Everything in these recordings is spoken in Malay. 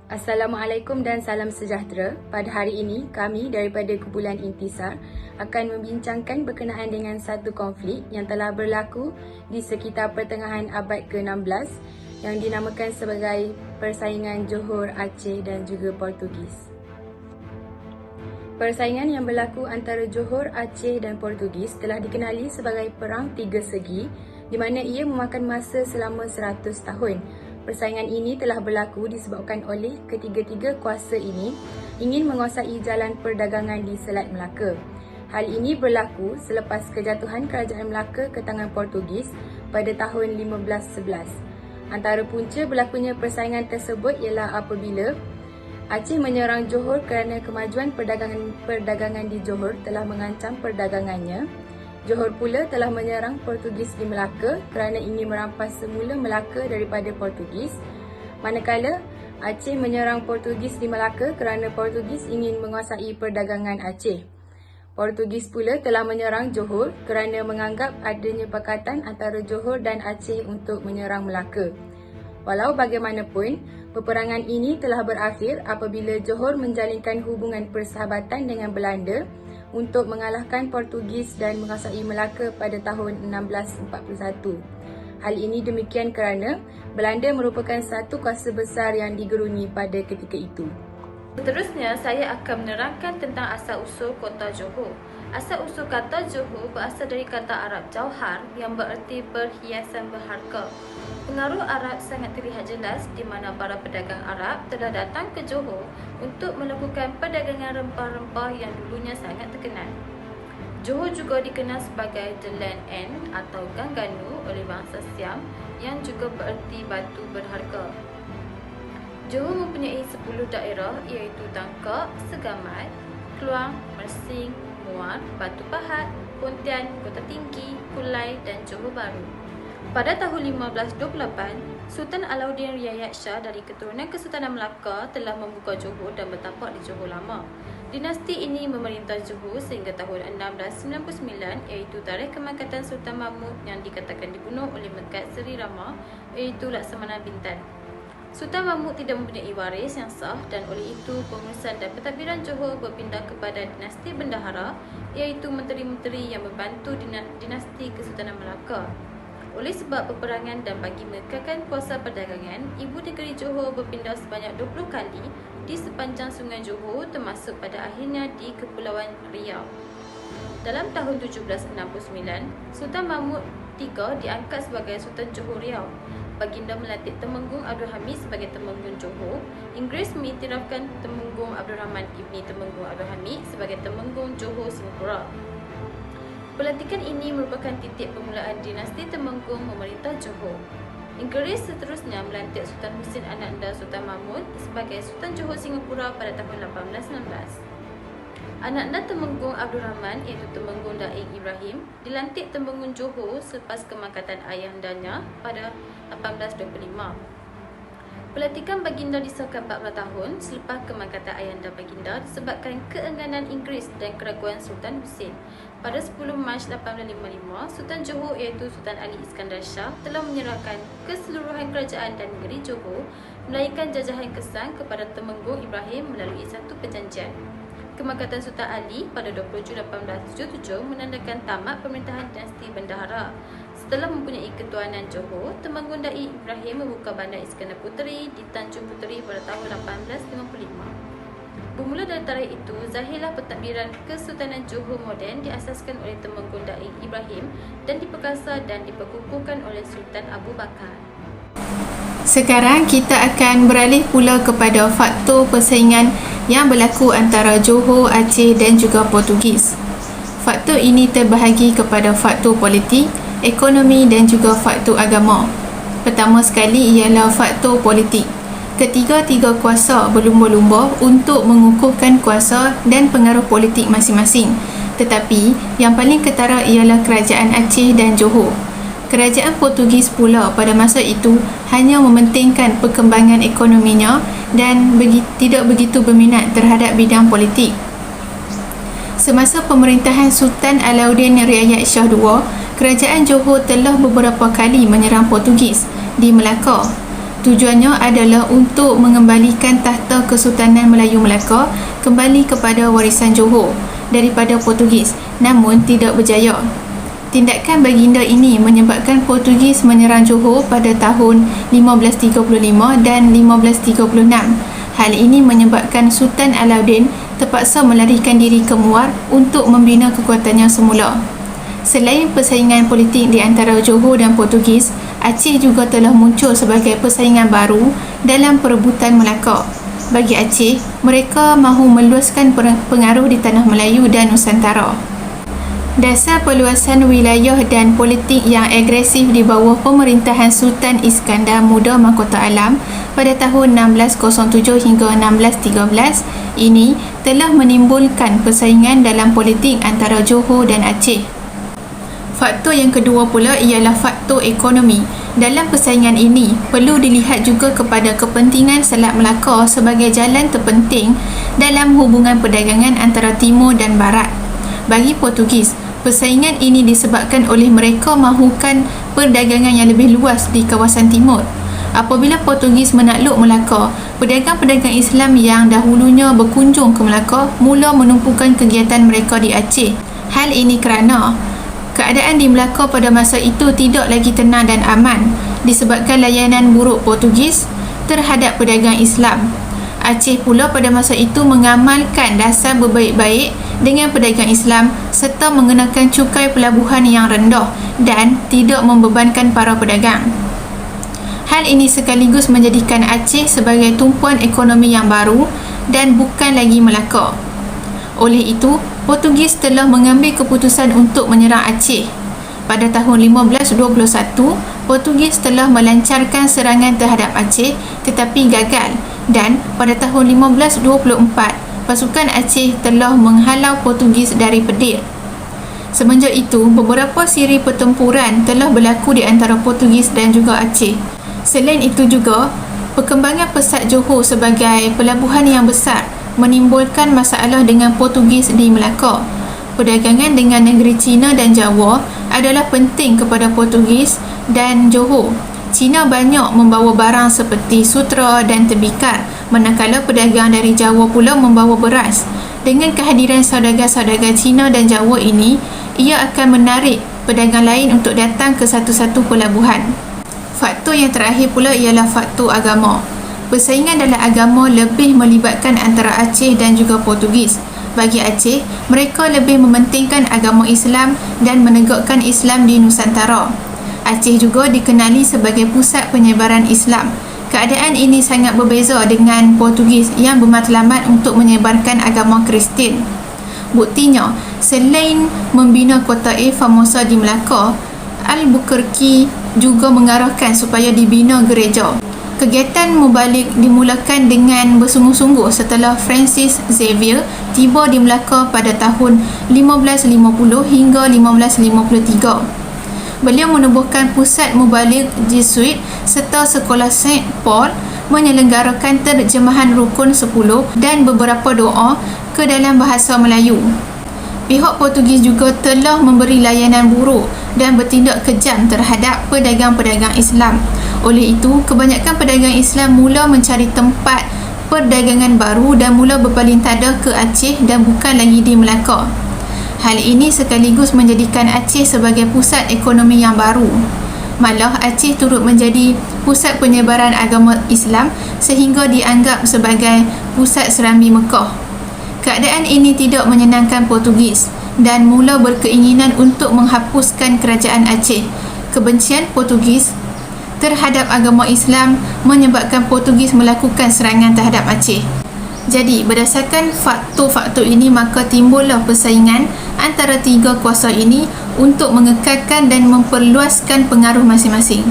Assalamualaikum dan salam sejahtera. Pada hari ini, kami daripada Kumpulan Intisar akan membincangkan berkenaan dengan satu konflik yang telah berlaku di sekitar pertengahan abad ke-16 yang dinamakan sebagai persaingan Johor, Aceh dan juga Portugis. Persaingan yang berlaku antara Johor, Aceh dan Portugis telah dikenali sebagai Perang Tiga Segi di mana ia memakan masa selama 100 tahun. Persaingan ini telah berlaku disebabkan oleh ketiga-tiga kuasa ini ingin menguasai jalan perdagangan di Selat Melaka. Hal ini berlaku selepas kejatuhan Kerajaan Melaka ke tangan Portugis pada tahun 1511. Antara punca berlakunya persaingan tersebut ialah apabila Aceh menyerang Johor kerana kemajuan perdagangan di Johor telah mengancam perdagangannya. Johor pula telah menyerang Portugis di Melaka kerana ingin merampas semula Melaka daripada Portugis. Manakala Aceh menyerang Portugis di Melaka kerana Portugis ingin menguasai perdagangan Aceh. Portugis pula telah menyerang Johor kerana menganggap adanya pakatan antara Johor dan Aceh untuk menyerang Melaka. Walau bagaimanapun, peperangan ini telah berakhir apabila Johor menjalinkan hubungan persahabatan dengan Belanda untuk mengalahkan Portugis dan menguasai Melaka pada tahun 1641. Hal ini demikian kerana Belanda merupakan satu kuasa besar yang digeruni pada ketika itu. Seterusnya, saya akan menerangkan tentang asal-usul kota Johor. Asal-usul kata Johor berasal dari kata Arab jauhar yang bererti perhiasan berharga. Pengaruh Arab sangat terlihat jelas di mana para pedagang Arab telah datang ke Johor untuk melakukan perdagangan rempah-rempah yang dulunya sangat terkenal. Johor juga dikenal sebagai The Land End atau Gangganu oleh bangsa Siam yang juga bererti batu berharga. Johor mempunyai 10 daerah iaitu Tangkak, Segamat, Kluang, Mersing, Muar, Batu Pahat, Pontian, Kota Tinggi, Kulai dan Johor Bahru. Pada tahun 1528, Sultan Alauddin Riayat Shah dari keturunan Kesultanan Melaka telah membuka Johor dan bertapak di Johor Lama. Dinasti ini memerintah Johor sehingga tahun 1699 iaitu tarikh kemangkatan Sultan Mahmud yang dikatakan dibunuh oleh Megat Seri Rama iaitu Laksamana Bintan. Sultan Mahmud tidak mempunyai waris yang sah dan oleh itu pengurusan dan pentadbiran Johor berpindah kepada dinasti bendahara iaitu menteri-menteri yang membantu dinasti Kesultanan Melaka. Oleh sebab peperangan dan bagi menekankan kuasa perdagangan, ibu negeri Johor berpindah sebanyak 20 kali di sepanjang sungai Johor termasuk pada akhirnya di Kepulauan Riau. Dalam tahun 1769, Sultan Mahmud III diangkat sebagai Sultan Johor Riau. Baginda melantik Temenggung Abdul Hamid sebagai Temenggung Johor. Inggris mengiktirafkan Temenggung Abdul Rahman Ibni Temenggung Abdul Hamid sebagai Temenggung Johor Singapura. Pelantikan ini merupakan titik permulaan dinasti Temenggung memerintah Johor. Inggris seterusnya melantik Sultan Husin anak anda Sultan Mahmud sebagai Sultan Johor Singapura pada tahun 1816. Anak anda Temenggung Abdul Rahman iaitu Temenggung Daik Ibrahim dilantik Temenggung Johor selepas kemangkatan ayahandanya pada 1825. Pelantikan baginda disahkan 40 tahun selepas kemangkatan ayahanda baginda disebabkan keengganan Inggris dan keraguan Sultan Husin. Pada 10 Mac 1855, Sultan Johor iaitu Sultan Ali Iskandar Shah telah menyerahkan keseluruhan kerajaan dan negeri Johor melainkan jajahan kesan kepada Temenggung Ibrahim melalui satu perjanjian. Kemangkatan Sultan Ali pada 20 Jun 1877 menandakan tamat pemerintahan dinasti bendahara. Setelah mempunyai ketuanan Johor, Temenggung Daik Ibrahim membuka bandar Iskandar Puteri di Tanjung Puteri pada tahun 1855. Bermula dari tarikh itu, zahirlah pentadbiran Kesultanan Johor moden diasaskan oleh Temenggung Daik Ibrahim dan diperkasa dan diperkukuhkan oleh Sultan Abu Bakar. Sekarang kita akan beralih pula kepada faktor persaingan yang berlaku antara Johor, Aceh dan juga Portugis. Faktor ini terbahagi kepada faktor politik, ekonomi dan juga faktor agama. Pertama sekali ialah faktor politik. Ketiga-tiga kuasa berlumba-lumba untuk mengukuhkan kuasa dan pengaruh politik masing-masing. Tetapi yang paling ketara ialah kerajaan Aceh dan Johor. Kerajaan Portugis pula pada masa itu hanya mementingkan perkembangan ekonominya dan tidak begitu berminat terhadap bidang politik. Semasa pemerintahan Sultan Alauddin Riayat Shah II, kerajaan Johor telah beberapa kali menyerang Portugis di Melaka. Tujuannya adalah untuk mengembalikan tahta Kesultanan Melayu Melaka kembali kepada warisan Johor daripada Portugis, namun tidak berjaya. Tindakan baginda ini menyebabkan Portugis menyerang Johor pada tahun 1535 dan 1536. Hal ini menyebabkan Sultan Alauddin terpaksa melarikan diri ke Muar untuk membina kekuatannya semula. Selain persaingan politik di antara Johor dan Portugis, Aceh juga telah muncul sebagai persaingan baru dalam perebutan Melaka. Bagi Aceh, mereka mahu meluaskan pengaruh di tanah Melayu dan Nusantara. Dasar perluasan wilayah dan politik yang agresif di bawah pemerintahan Sultan Iskandar Muda Mahkota Alam pada tahun 1607 hingga 1613 ini telah menimbulkan persaingan dalam politik antara Johor dan Aceh. Faktor yang kedua pula ialah faktor ekonomi. Dalam persaingan ini, perlu dilihat juga kepada kepentingan Selat Melaka sebagai jalan terpenting dalam hubungan perdagangan antara timur dan barat. Bagi Portugis, persaingan ini disebabkan oleh mereka mahukan perdagangan yang lebih luas di kawasan timur. Apabila Portugis menakluk Melaka, pedagang-pedagang Islam yang dahulunya berkunjung ke Melaka mula menumpukan kegiatan mereka di Aceh. Hal ini kerana keadaan di Melaka pada masa itu tidak lagi tenang dan aman disebabkan layanan buruk Portugis terhadap pedagang Islam. Aceh pula pada masa itu mengamalkan dasar berbaik-baik dengan pedagang Islam serta mengenakan cukai pelabuhan yang rendah dan tidak membebankan para pedagang. Hal ini sekaligus menjadikan Aceh sebagai tumpuan ekonomi yang baru dan bukan lagi Melaka. Oleh itu, Portugis telah mengambil keputusan untuk menyerang Aceh. Pada tahun 1521, Portugis telah melancarkan serangan terhadap Aceh tetapi gagal, dan pada tahun 1524, pasukan Aceh telah menghalau Portugis dari Pedir. Semenjak itu, beberapa siri pertempuran telah berlaku di antara Portugis dan juga Aceh. Selain itu juga, perkembangan pesat Johor sebagai pelabuhan yang besar menimbulkan masalah dengan Portugis di Melaka. Perdagangan dengan negeri Cina dan Jawa adalah penting kepada Portugis dan Johor. Cina banyak membawa barang seperti sutera dan tembikar, manakala pedagang dari Jawa pula membawa beras. Dengan kehadiran saudagar-saudagar Cina dan Jawa ini, ia akan menarik pedagang lain untuk datang ke satu-satu pelabuhan. Faktor yang terakhir pula ialah faktor agama. Persaingan dalam agama lebih melibatkan antara Aceh dan juga Portugis. Bagi Aceh, mereka lebih mementingkan agama Islam dan menegakkan Islam di Nusantara. Aceh juga dikenali sebagai pusat penyebaran Islam. Keadaan ini sangat berbeza dengan Portugis yang bermatlamat untuk menyebarkan agama Kristian. Buktinya, selain membina kota Formosa di Melaka, Albuquerque juga mengarahkan supaya dibina gereja. Kegiatan mubalik dimulakan dengan bersungguh-sungguh setelah Francis Xavier tiba di Melaka pada tahun 1550 hingga 1553. Beliau menubuhkan pusat mubalik Jesuit serta sekolah St. Paul, menyelenggarakan terjemahan Rukun 10 dan beberapa doa ke dalam bahasa Melayu. Pihak Portugis juga telah memberi layanan buruk dan bertindak kejam terhadap pedagang-pedagang Islam. Oleh itu, kebanyakan pedagang Islam mula mencari tempat perdagangan baru dan mula berpaling tada ke Aceh dan bukan lagi di Melaka. Hal ini sekaligus menjadikan Aceh sebagai pusat ekonomi yang baru. Malah Aceh turut menjadi pusat penyebaran agama Islam sehingga dianggap sebagai pusat serambi Mekah. Keadaan ini tidak menyenangkan Portugis dan mula berkeinginan untuk menghapuskan kerajaan Aceh. Kebencian Portugis terhadap agama Islam menyebabkan Portugis melakukan serangan terhadap Aceh. Jadi, berdasarkan faktor-faktor ini, maka timbullah persaingan antara tiga kuasa ini untuk mengekalkan dan memperluaskan pengaruh masing-masing.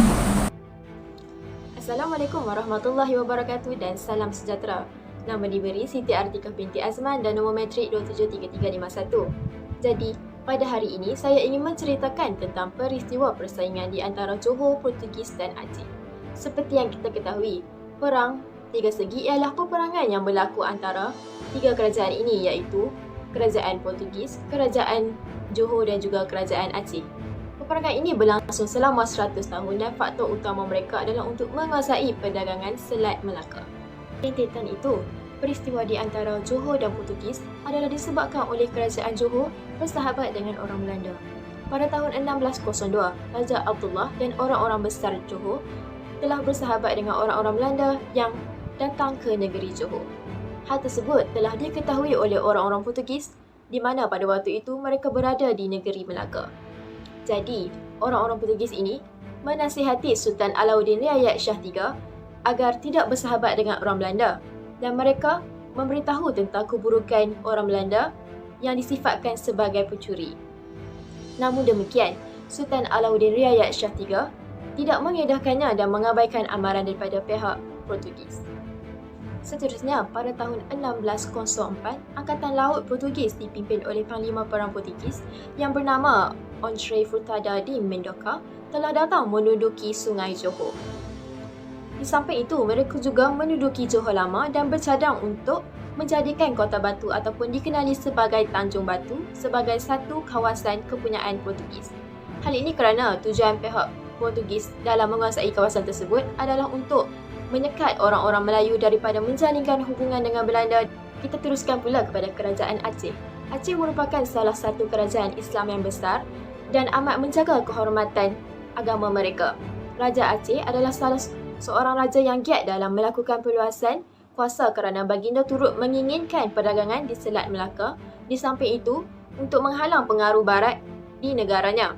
Assalamualaikum warahmatullahi wabarakatuh dan salam sejahtera. Nama diberi Siti Artika binti Azman dan nombor metrik 273351. Jadi, pada hari ini saya ingin menceritakan tentang peristiwa persaingan di antara Johor, Portugis dan Aceh. Seperti yang kita ketahui, perang tiga segi ialah peperangan yang berlaku antara tiga kerajaan ini, iaitu Kerajaan Portugis, Kerajaan Johor dan juga Kerajaan Aceh. Peperangan ini berlangsung selama 100 tahun dan faktor utama mereka adalah untuk menguasai perdagangan Selat Melaka. Rentetan itu, peristiwa di antara Johor dan Portugis adalah disebabkan oleh kerajaan Johor bersahabat dengan orang Belanda. Pada tahun 1602, Raja Abdullah dan orang-orang besar Johor telah bersahabat dengan orang-orang Belanda yang datang ke negeri Johor. Hal tersebut telah diketahui oleh orang-orang Portugis di mana pada waktu itu mereka berada di negeri Melaka. Jadi, orang-orang Portugis ini menasihati Sultan Alauddin Riayat Shah III agar tidak bersahabat dengan orang Belanda dan mereka memberitahu tentang keburukan orang Belanda yang disifatkan sebagai pencuri. Namun demikian, Sultan Alauddin Riayat Shah III tidak mengedahkannya dan mengabaikan amaran daripada pihak Portugis. Seterusnya, pada tahun 1604, Angkatan Laut Portugis dipimpin oleh Panglima Perang Portugis yang bernama Andre Furtado de Mendoca telah datang menduduki Sungai Johor. Di samping itu, mereka juga menduduki Johor Lama dan bercadang untuk menjadikan Kota Batu ataupun dikenali sebagai Tanjung Batu sebagai satu kawasan kepunyaan Portugis. Hal ini kerana tujuan pihak Portugis dalam menguasai kawasan tersebut adalah untuk menyekat orang-orang Melayu daripada menjalinkan hubungan dengan Belanda. Kita teruskan pula kepada Kerajaan Aceh. Aceh merupakan salah satu kerajaan Islam yang besar dan amat menjaga kehormatan agama mereka. Raja Aceh adalah salah seorang raja yang giat dalam melakukan perluasan kuasa kerana baginda turut menginginkan perdagangan di Selat Melaka. Di samping itu, untuk menghalang pengaruh barat di negaranya.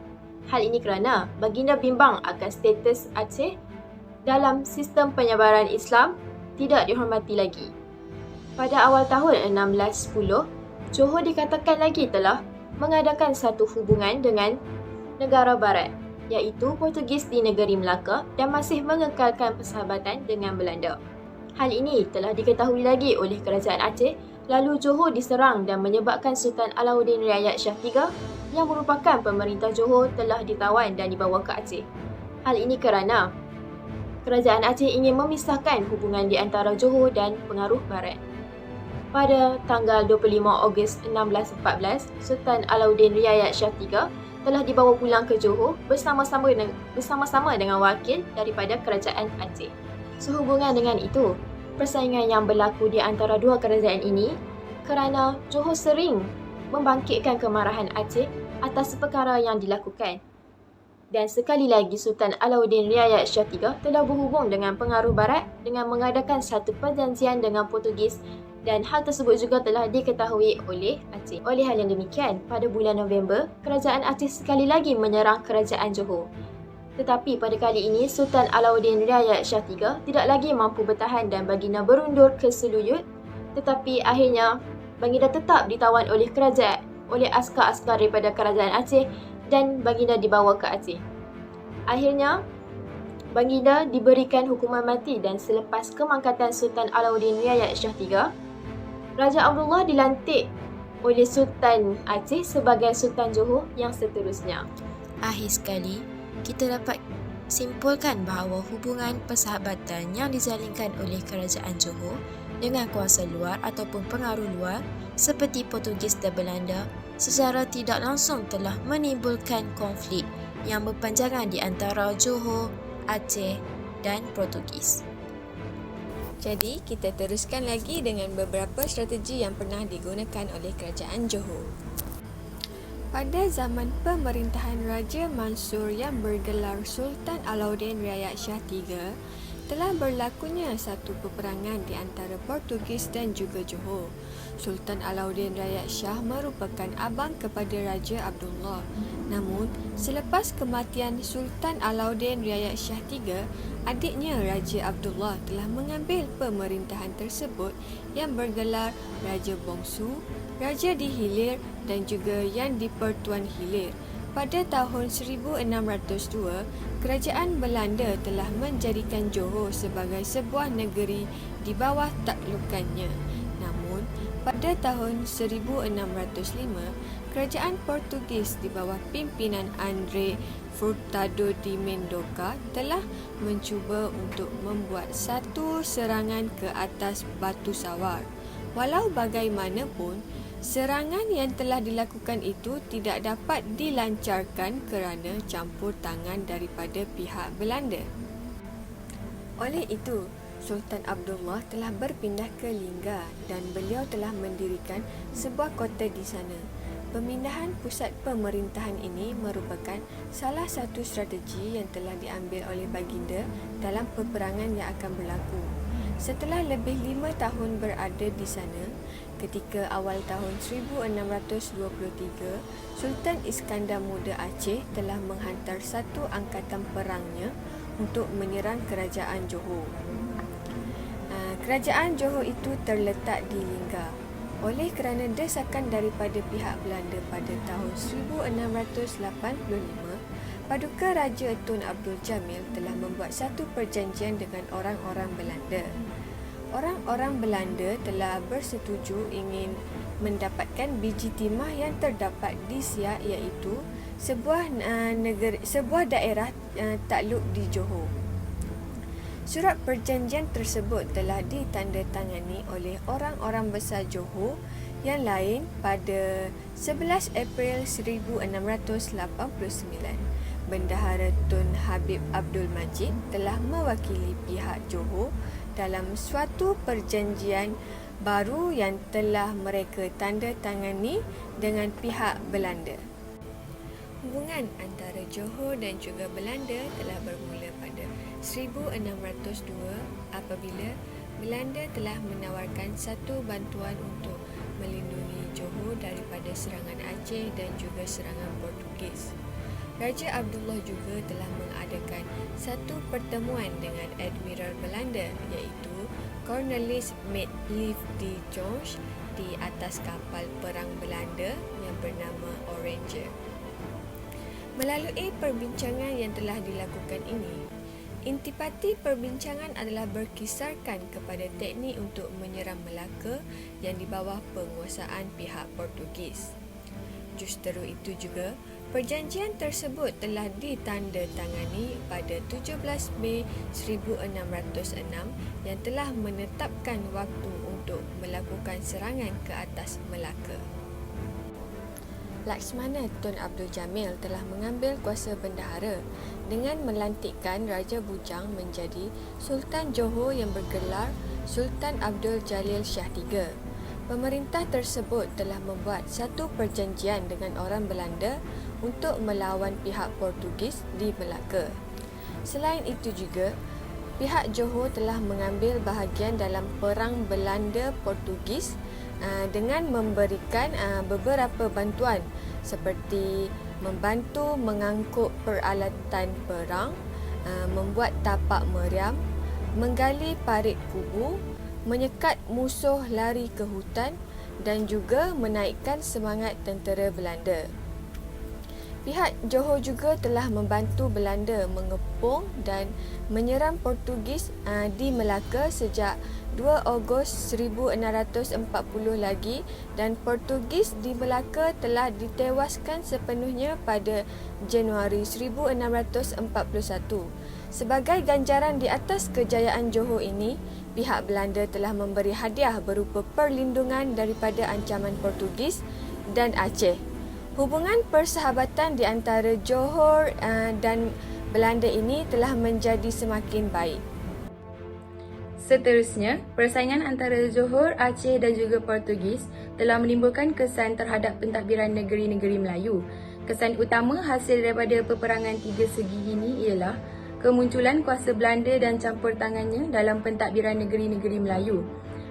Hal ini kerana baginda bimbang akan status Aceh dalam sistem penyebaran Islam tidak dihormati lagi. Pada awal tahun 1610, Johor dikatakan lagi telah mengadakan satu hubungan dengan negara barat, iaitu Portugis di negeri Melaka dan masih mengekalkan persahabatan dengan Belanda. Hal ini telah diketahui lagi oleh Kerajaan Aceh, lalu Johor diserang dan menyebabkan Sultan Alauddin Riayat Shah III yang merupakan pemerintah Johor telah ditawan dan dibawa ke Aceh. Hal ini kerana Kerajaan Aceh ingin memisahkan hubungan di antara Johor dan pengaruh barat. Pada tanggal 25 Ogos 1614, Sultan Alauddin Riayat Shah III telah dibawa pulang ke Johor bersama-sama dengan wakil daripada Kerajaan Aceh. Sehubungan dengan itu, persaingan yang berlaku di antara dua kerajaan ini kerana Johor sering membangkitkan kemarahan Aceh atas perkara yang dilakukan. Dan sekali lagi Sultan Alauddin Riayat Shah III telah berhubung dengan pengaruh barat dengan mengadakan satu perjanjian dengan Portugis dan hal tersebut juga telah diketahui oleh Aceh. Oleh hal yang demikian, pada bulan November, Kerajaan Aceh sekali lagi menyerang Kerajaan Johor. Tetapi pada kali ini, Sultan Alauddin Riayat Shah III tidak lagi mampu bertahan dan baginda berundur ke Seluyut. Tetapi akhirnya, baginda tetap ditawan oleh askar-askar daripada Kerajaan Aceh dan baginda dibawa ke Aceh. Akhirnya, baginda diberikan hukuman mati dan selepas kemangkatan Sultan Alauddin Riayat Shah III, Raja Abdullah dilantik oleh Sultan Aceh sebagai Sultan Johor yang seterusnya. Akhir sekali, kita dapat simpulkan bahawa hubungan persahabatan yang dijalinkan oleh Kerajaan Johor dengan kuasa luar ataupun pengaruh luar seperti Portugis dan Belanda secara tidak langsung telah menimbulkan konflik yang berpanjangan di antara Johor, Aceh dan Portugis. Jadi, kita teruskan lagi dengan beberapa strategi yang pernah digunakan oleh Kerajaan Johor. Pada zaman pemerintahan Raja Mansur yang bergelar Sultan Alauddin Riayat Shah III, telah berlakunya satu peperangan di antara Portugis dan juga Johor. Sultan Alauddin Riayat Shah merupakan abang kepada Raja Abdullah. Namun, selepas kematian Sultan Alauddin Riayat Shah III, adiknya Raja Abdullah telah mengambil pemerintahan tersebut yang bergelar Raja Bongsu, Raja di Hilir dan juga Yang di Pertuan Hilir. Pada tahun 1602, Kerajaan Belanda telah menjadikan Johor sebagai sebuah negeri di bawah taklukannya. Namun, pada tahun 1605, Kerajaan Portugis di bawah pimpinan Andre Furtado de Mendoca telah mencuba untuk membuat satu serangan ke atas Batu Sawar. Walau bagaimanapun, Serangan yang telah dilakukan itu tidak dapat dilancarkan kerana campur tangan daripada pihak Belanda. Oleh itu, Sultan Abdullah telah berpindah ke Lingga dan beliau telah mendirikan sebuah kota di sana. Pemindahan pusat pemerintahan ini merupakan salah satu strategi yang telah diambil oleh baginda dalam peperangan yang akan berlaku. Setelah lebih 5 tahun berada di sana, ketika awal tahun 1623, Sultan Iskandar Muda Aceh telah menghantar satu angkatan perangnya untuk menyerang kerajaan Johor. Kerajaan Johor itu terletak di Lingga. Oleh kerana desakan daripada pihak Belanda pada tahun 1685, Paduka Raja Tun Abdul Jamil telah membuat satu perjanjian dengan orang-orang Belanda. Orang-orang Belanda telah bersetuju ingin mendapatkan biji timah yang terdapat di Siak, iaitu sebuah daerah takluk di Johor. Surat perjanjian tersebut telah ditandatangani oleh orang-orang besar Johor yang lain pada 11 April 1689. Bendahara Tun Habib Abdul Majid telah mewakili pihak Johor dalam suatu perjanjian baru yang telah mereka tandatangani dengan pihak Belanda. Hubungan antara Johor dan juga Belanda telah bermula pada 1602 apabila Belanda telah menawarkan satu bantuan untuk melindungi Johor daripada serangan Aceh dan juga serangan Portugis. Raja Abdullah juga telah mengadakan satu pertemuan dengan Admiral Belanda iaitu Cornelis Metcalfe de Jonge di atas kapal perang Belanda yang bernama Oranger. Melalui perbincangan yang telah dilakukan ini, intipati perbincangan adalah berkisarkan kepada teknik untuk menyerang Melaka yang di bawah penguasaan pihak Portugis. Justeru itu juga, perjanjian tersebut telah ditandatangani pada 17 Mei 1606 yang telah menetapkan waktu untuk melakukan serangan ke atas Melaka. Laksmana Tun Abdul Jamil telah mengambil kuasa bendahara dengan melantikkan Raja Bujang menjadi Sultan Johor yang bergelar Sultan Abdul Jalil Shah III. Pemerintah tersebut telah membuat satu perjanjian dengan orang Belanda untuk melawan pihak Portugis di Melaka. Selain itu juga, pihak Johor telah mengambil bahagian dalam perang Belanda-Portugis dengan memberikan beberapa bantuan seperti membantu mengangkut peralatan perang, membuat tapak meriam, menggali parit kubu, menyekat musuh lari ke hutan dan juga menaikkan semangat tentera Belanda. Pihak Johor juga telah membantu Belanda mengepung dan menyerang Portugis di Melaka sejak 2 Ogos 1640 lagi dan Portugis di Melaka telah ditewaskan sepenuhnya pada Januari 1641. Sebagai ganjaran di atas kejayaan Johor ini, pihak Belanda telah memberi hadiah berupa perlindungan daripada ancaman Portugis dan Aceh. Hubungan persahabatan di antara Johor dan Belanda ini telah menjadi semakin baik. Seterusnya, persaingan antara Johor, Aceh dan juga Portugis telah menimbulkan kesan terhadap pentadbiran negeri-negeri Melayu. Kesan utama hasil daripada peperangan tiga segi ini ialah kemunculan kuasa Belanda dan campur tangannya dalam pentadbiran negeri-negeri Melayu.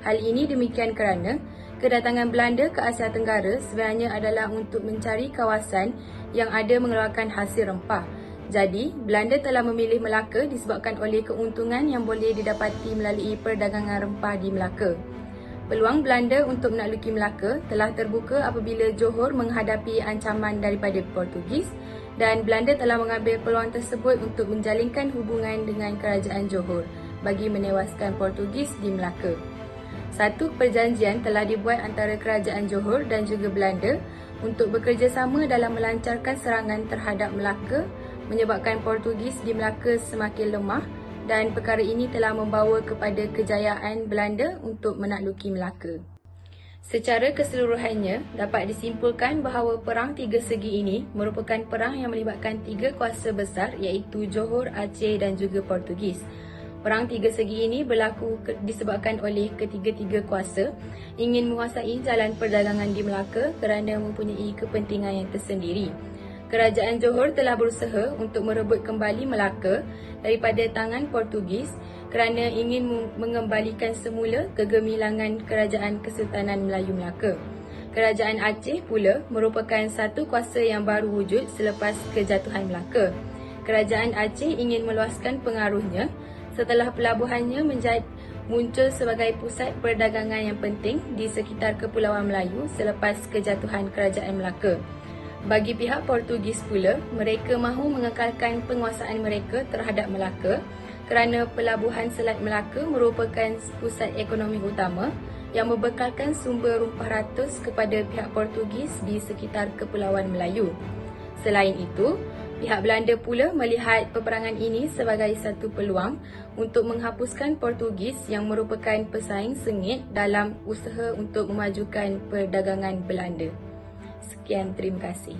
Hal ini demikian kerana kedatangan Belanda ke Asia Tenggara sebenarnya adalah untuk mencari kawasan yang ada mengeluarkan hasil rempah. Jadi, Belanda telah memilih Melaka disebabkan oleh keuntungan yang boleh didapati melalui perdagangan rempah di Melaka. Peluang Belanda untuk menakluki Melaka telah terbuka apabila Johor menghadapi ancaman daripada Portugis dan Belanda telah mengambil peluang tersebut untuk menjalinkan hubungan dengan kerajaan Johor bagi menewaskan Portugis di Melaka. Satu perjanjian telah dibuat antara kerajaan Johor dan juga Belanda untuk bekerjasama dalam melancarkan serangan terhadap Melaka menyebabkan Portugis di Melaka semakin lemah dan perkara ini telah membawa kepada kejayaan Belanda untuk menakluki Melaka. Secara keseluruhannya, dapat disimpulkan bahawa Perang Tiga Segi ini merupakan perang yang melibatkan tiga kuasa besar iaitu Johor, Aceh dan juga Portugis. Perang Tiga Segi ini berlaku disebabkan oleh ketiga-tiga kuasa ingin menguasai jalan perdagangan di Melaka kerana mempunyai kepentingan yang tersendiri. Kerajaan Johor telah berusaha untuk merebut kembali Melaka daripada tangan Portugis kerana ingin mengembalikan semula kegemilangan Kerajaan Kesultanan Melayu Melaka. Kerajaan Aceh pula merupakan satu kuasa yang baru wujud selepas kejatuhan Melaka. Kerajaan Aceh ingin meluaskan pengaruhnya setelah pelabuhannya muncul sebagai pusat perdagangan yang penting di sekitar Kepulauan Melayu selepas kejatuhan Kerajaan Melaka. Bagi pihak Portugis pula, mereka mahu mengekalkan penguasaan mereka terhadap Melaka kerana pelabuhan Selat Melaka merupakan pusat ekonomi utama yang membekalkan sumber rumpah ratus kepada pihak Portugis di sekitar Kepulauan Melayu. Selain itu, pihak Belanda pula melihat peperangan ini sebagai satu peluang untuk menghapuskan Portugis yang merupakan pesaing sengit dalam usaha untuk memajukan perdagangan Belanda. Sekian, terima kasih.